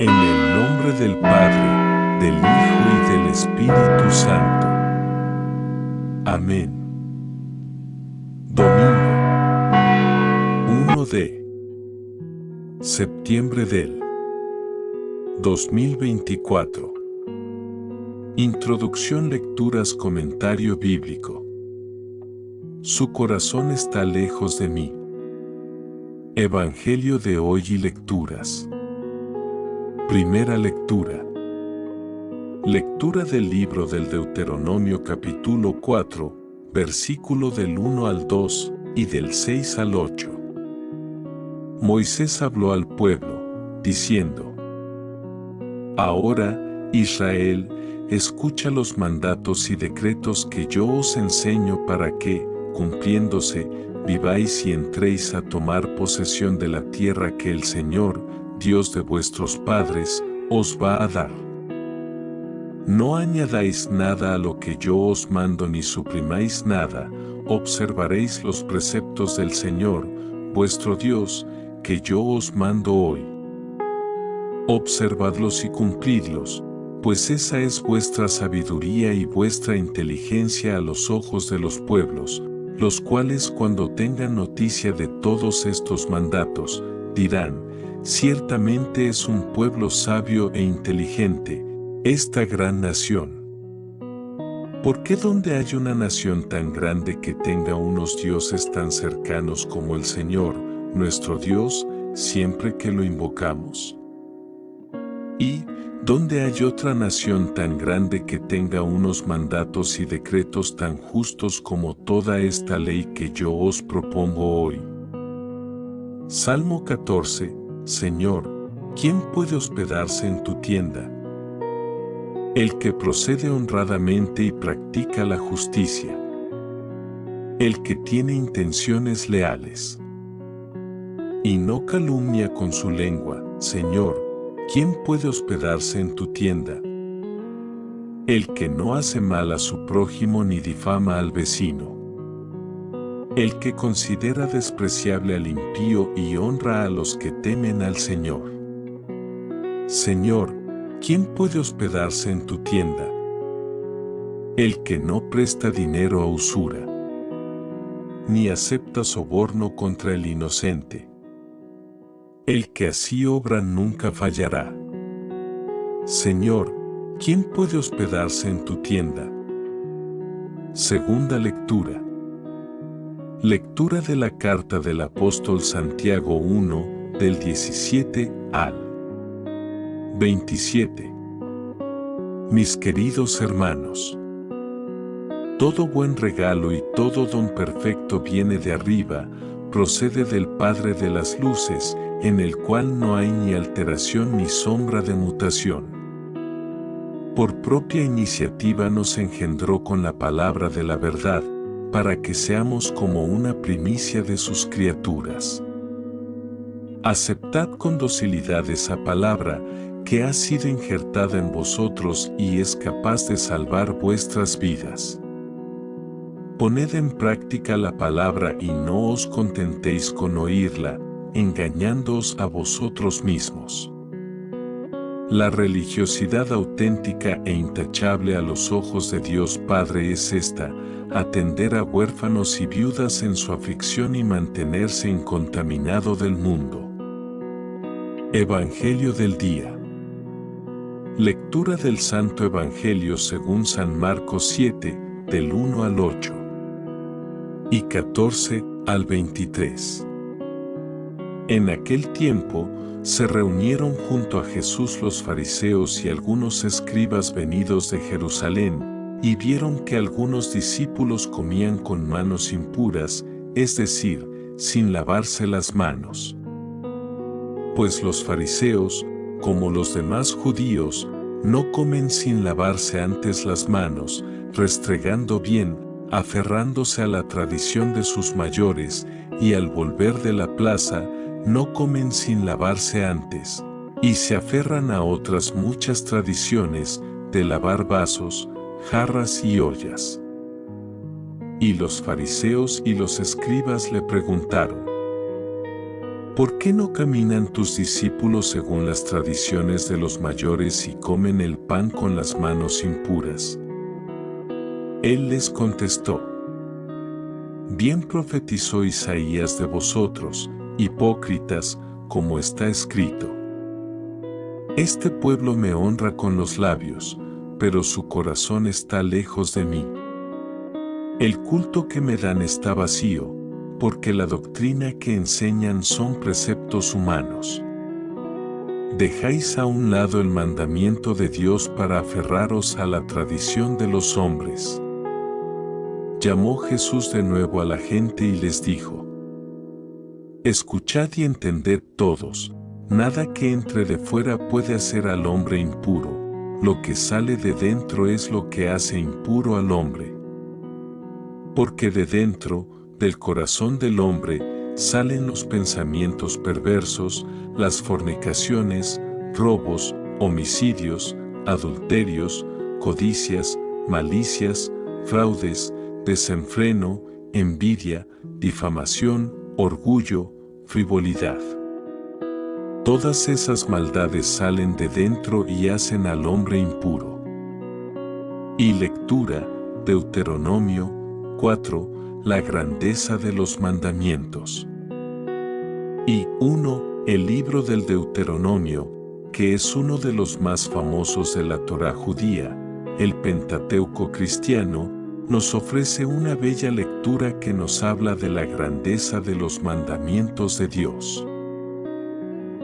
En el nombre del Padre, del Hijo y del Espíritu Santo. Amén. Domingo 1 de septiembre del 2024. Introducción, lecturas, comentario bíblico. Su corazón está lejos de mí. Evangelio de hoy y lecturas. Primera lectura. Lectura del libro del Deuteronomio capítulo 4, versículo del 1 al 2 y del 6 al 8. Moisés habló al pueblo, diciendo: Ahora, Israel, escucha los mandatos y decretos que yo os enseño para que, cumpliéndose, viváis y entréis a tomar posesión de la tierra que el Señor, Dios de vuestros padres, os va a dar. No añadáis nada a lo que yo os mando ni suprimáis nada, observaréis los preceptos del Señor, vuestro Dios, que yo os mando hoy. Observadlos y cumplidlos, pues esa es vuestra sabiduría y vuestra inteligencia a los ojos de los pueblos, los cuales cuando tengan noticia de todos estos mandatos, dirán: ciertamente es un pueblo sabio e inteligente, esta gran nación. ¿Por qué donde hay una nación tan grande que tenga unos dioses tan cercanos como el Señor, nuestro Dios, siempre que lo invocamos? Y, ¿dónde hay otra nación tan grande que tenga unos mandatos y decretos tan justos como toda esta ley que yo os propongo hoy? Salmo 14. Señor, ¿quién puede hospedarse en tu tienda? El que procede honradamente y practica la justicia. El que tiene intenciones leales y no calumnia con su lengua. Señor, ¿quién puede hospedarse en tu tienda? El que no hace mal a su prójimo ni difama al vecino. El que considera despreciable al impío y honra a los que temen al Señor. Señor, ¿quién puede hospedarse en tu tienda? El que no presta dinero a usura, ni acepta soborno contra el inocente. El que así obra nunca fallará. Señor, ¿quién puede hospedarse en tu tienda? Segunda lectura. Lectura de la carta del apóstol Santiago 1, del 17 al 27. Mis queridos hermanos, todo buen regalo y todo don perfecto viene de arriba, procede del Padre de las luces, en el cual no hay ni alteración ni sombra de mutación. Por propia iniciativa nos engendró con la palabra de la verdad, para que seamos como una primicia de sus criaturas. Aceptad con docilidad esa palabra, que ha sido injertada en vosotros y es capaz de salvar vuestras vidas. Poned en práctica la palabra y no os contentéis con oírla, engañándoos a vosotros mismos. La religiosidad auténtica e intachable a los ojos de Dios Padre es esta: atender a huérfanos y viudas en su aflicción y mantenerse incontaminado del mundo. Evangelio del día. Lectura del Santo Evangelio según San Marcos 7, del 1 al 8 y 14 al 23. En aquel tiempo, se reunieron junto a Jesús los fariseos y algunos escribas venidos de Jerusalén, y vieron que algunos discípulos comían con manos impuras, es decir, sin lavarse las manos. Pues los fariseos, como los demás judíos, no comen sin lavarse antes las manos, restregando bien, aferrándose a la tradición de sus mayores, y al volver de la plaza, no comen sin lavarse antes, y se aferran a otras muchas tradiciones, de lavar vasos, jarras y ollas. Y los fariseos y los escribas le preguntaron: ¿Por qué no caminan tus discípulos según las tradiciones de los mayores y comen el pan con las manos impuras? Él les contestó: Bien profetizó Isaías de vosotros, hipócritas, como está escrito. Este pueblo me honra con los labios, pero su corazón está lejos de mí. El culto que me dan está vacío, porque la doctrina que enseñan son preceptos humanos. Dejáis a un lado el mandamiento de Dios para aferraros a la tradición de los hombres. Llamó Jesús de nuevo a la gente y les dijo: Escuchad y entended todos, nada que entre de fuera puede hacer al hombre impuro, lo que sale de dentro es lo que hace impuro al hombre. Porque de dentro, del corazón del hombre, salen los pensamientos perversos, las fornicaciones, robos, homicidios, adulterios, codicias, malicias, fraudes, desenfreno, envidia, difamación, orgullo, frivolidad. Todas esas maldades salen de dentro y hacen al hombre impuro. Y lectura, Deuteronomio 4, la grandeza de los mandamientos. Y 1, el libro del Deuteronomio, que es uno de los más famosos de la Torá judía, el Pentateuco cristiano, nos ofrece una bella lectura que nos habla de la grandeza de los mandamientos de Dios.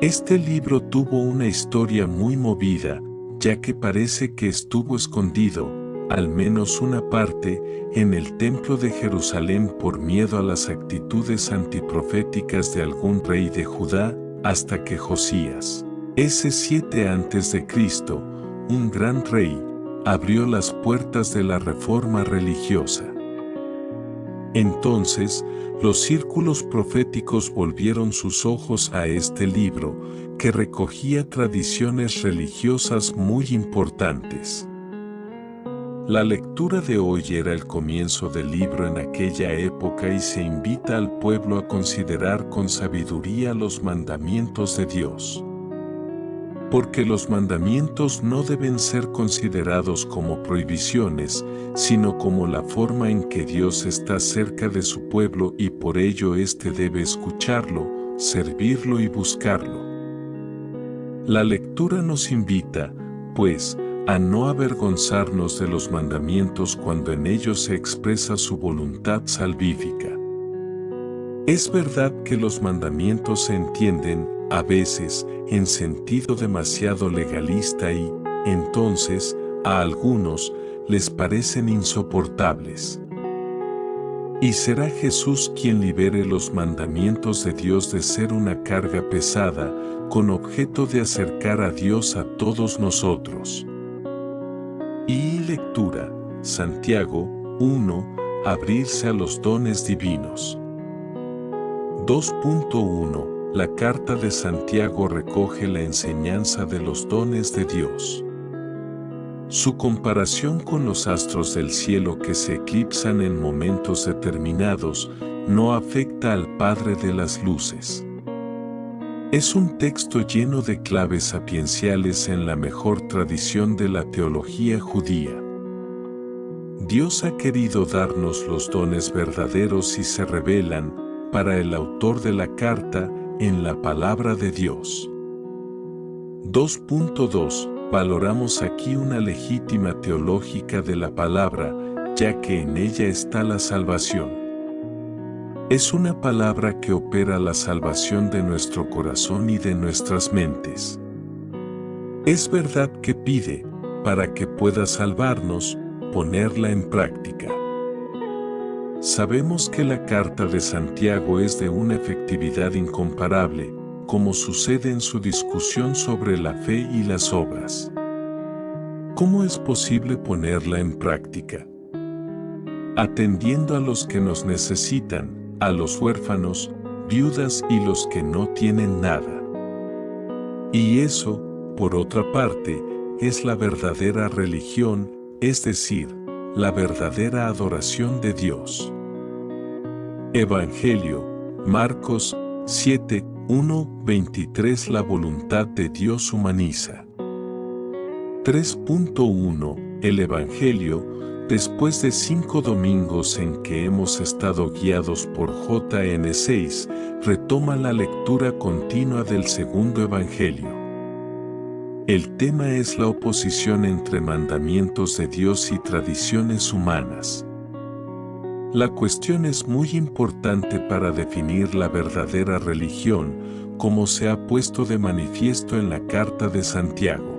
Este libro tuvo una historia muy movida, ya que parece que estuvo escondido, al menos una parte, en el templo de Jerusalén por miedo a las actitudes antiproféticas de algún rey de Judá, hasta que Josías, ese 7 a.C., un gran rey, abrió las puertas de la reforma religiosa. Entonces, los círculos proféticos volvieron sus ojos a este libro, que recogía tradiciones religiosas muy importantes. La lectura de hoy era el comienzo del libro en aquella época y se invita al pueblo a considerar con sabiduría los mandamientos de Dios. Porque los mandamientos no deben ser considerados como prohibiciones, sino como la forma en que Dios está cerca de su pueblo y por ello éste debe escucharlo, servirlo y buscarlo. La lectura nos invita, pues, a no avergonzarnos de los mandamientos cuando en ellos se expresa su voluntad salvífica. Es verdad que los mandamientos se entienden, a veces, en sentido demasiado legalista y, entonces, a algunos, les parecen insoportables. Y será Jesús quien libere los mandamientos de Dios de ser una carga pesada, con objeto de acercar a Dios a todos nosotros. Y lectura, Santiago 1, abrirse a los dones divinos. 2.1 La carta de Santiago recoge la enseñanza de los dones de Dios. Su comparación con los astros del cielo que se eclipsan en momentos determinados no afecta al Padre de las Luces. Es un texto lleno de claves sapienciales en la mejor tradición de la teología judía. Dios ha querido darnos los dones verdaderos y se revelan, para el autor de la carta, en la palabra de Dios. 2.2 Valoramos aquí una legítima teológica de la palabra, ya que en ella está la salvación. Es una palabra que opera la salvación de nuestro corazón y de nuestras mentes. Es verdad que pide, para que pueda salvarnos, ponerla en práctica. Sabemos que la carta de Santiago es de una efectividad incomparable, como sucede en su discusión sobre la fe y las obras. ¿Cómo es posible ponerla en práctica? Atendiendo a los que nos necesitan, a los huérfanos, viudas y los que no tienen nada. Y eso, por otra parte, es la verdadera religión, es decir, la verdadera adoración de Dios. Evangelio, Marcos 7, 1:23 La voluntad de Dios humaniza. 3.1 El Evangelio, después de 5 domingos en que hemos estado guiados por J.N. 6, retoma la lectura continua del segundo Evangelio. El tema es la oposición entre mandamientos de Dios y tradiciones humanas. La cuestión es muy importante para definir la verdadera religión, como se ha puesto de manifiesto en la carta de Santiago.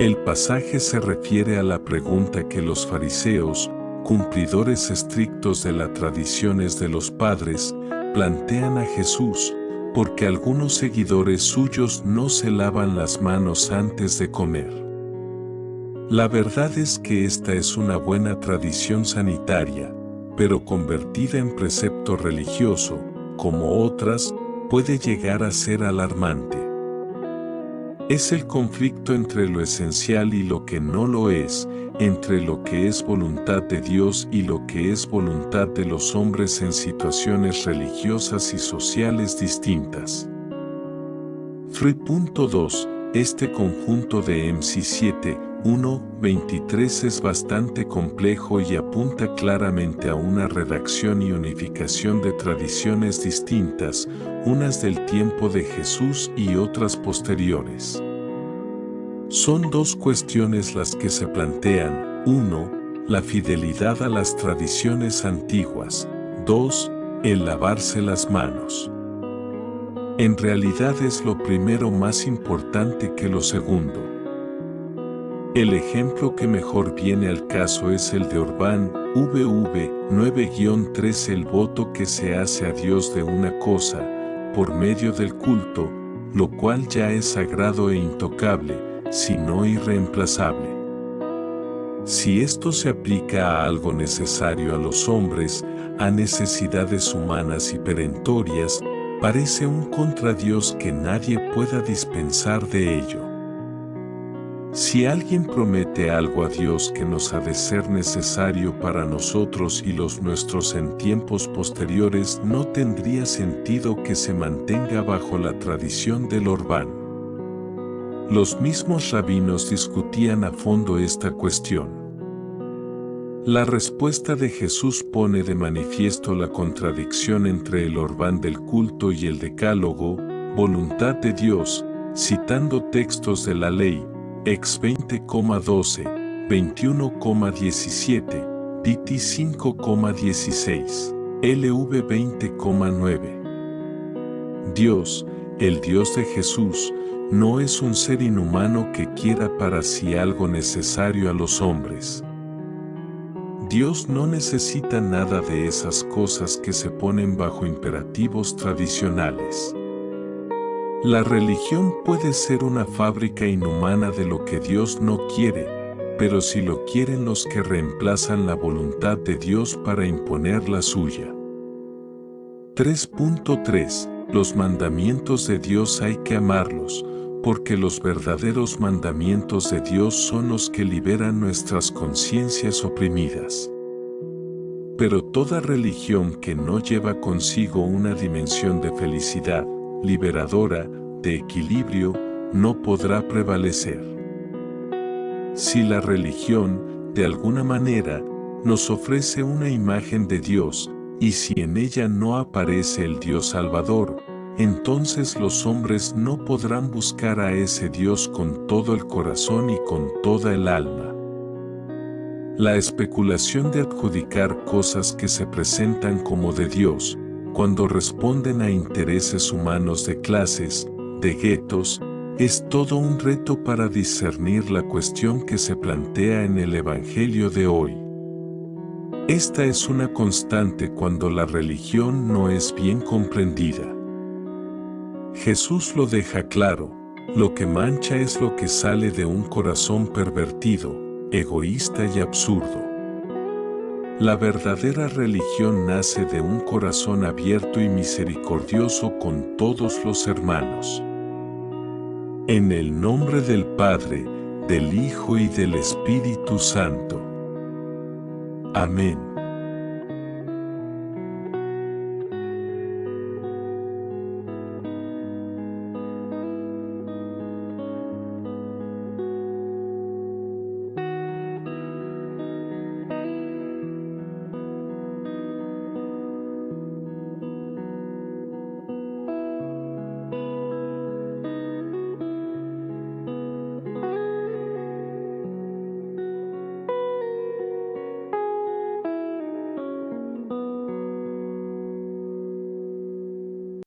El pasaje se refiere a la pregunta que los fariseos, cumplidores estrictos de las tradiciones de los padres, plantean a Jesús, porque algunos seguidores suyos no se lavan las manos antes de comer. La verdad es que esta es una buena tradición sanitaria, pero convertida en precepto religioso, como otras, puede llegar a ser alarmante. Es el conflicto entre lo esencial y lo que no lo es, entre lo que es voluntad de Dios y lo que es voluntad de los hombres en situaciones religiosas y sociales distintas. 3.2 Este conjunto de MC7, 1:23 es bastante complejo y apunta claramente a una redacción y unificación de tradiciones distintas, unas del tiempo de Jesús y otras posteriores. Son dos cuestiones las que se plantean: 1. La fidelidad a las tradiciones antiguas. 2. El lavarse las manos. En realidad es lo primero más importante que lo segundo. El ejemplo que mejor viene al caso es el de Orbán, VV 9-13 el voto que se hace a Dios de una cosa, por medio del culto, lo cual ya es sagrado e intocable, sino irreemplazable. Si esto se aplica a algo necesario a los hombres, a necesidades humanas y perentorias, parece un contradios que nadie pueda dispensar de ello. Si alguien promete algo a Dios que nos ha de ser necesario para nosotros y los nuestros en tiempos posteriores, no tendría sentido que se mantenga bajo la tradición del Orbán. Los mismos rabinos discutían a fondo esta cuestión. La respuesta de Jesús pone de manifiesto la contradicción entre el Orbán del culto y el decálogo, voluntad de Dios, citando textos de la ley, Ex 20,12, 21,17, Titi 5,16, LV 20,9. Dios, el Dios de Jesús, no es un ser inhumano que quiera para sí algo necesario a los hombres. Dios no necesita nada de esas cosas que se ponen bajo imperativos tradicionales. La religión puede ser una fábrica inhumana de lo que Dios no quiere, pero si lo quieren los que reemplazan la voluntad de Dios para imponer la suya. 3.3 Los mandamientos de Dios hay que amarlos, porque los verdaderos mandamientos de Dios son los que liberan nuestras conciencias oprimidas. Pero toda religión que no lleva consigo una dimensión de felicidad, liberadora, de equilibrio, no podrá prevalecer. Si la religión, de alguna manera, nos ofrece una imagen de Dios, y si en ella no aparece el Dios Salvador, entonces los hombres no podrán buscar a ese Dios con todo el corazón y con toda el alma. La especulación de adjudicar cosas que se presentan como de Dios, cuando responden a intereses humanos de clases, de guetos, es todo un reto para discernir la cuestión que se plantea en el Evangelio de hoy. Esta es una constante cuando la religión no es bien comprendida. Jesús lo deja claro: lo que mancha es lo que sale de un corazón pervertido, egoísta y absurdo. La verdadera religión nace de un corazón abierto y misericordioso con todos los hermanos. En el nombre del Padre, del Hijo y del Espíritu Santo. Amén.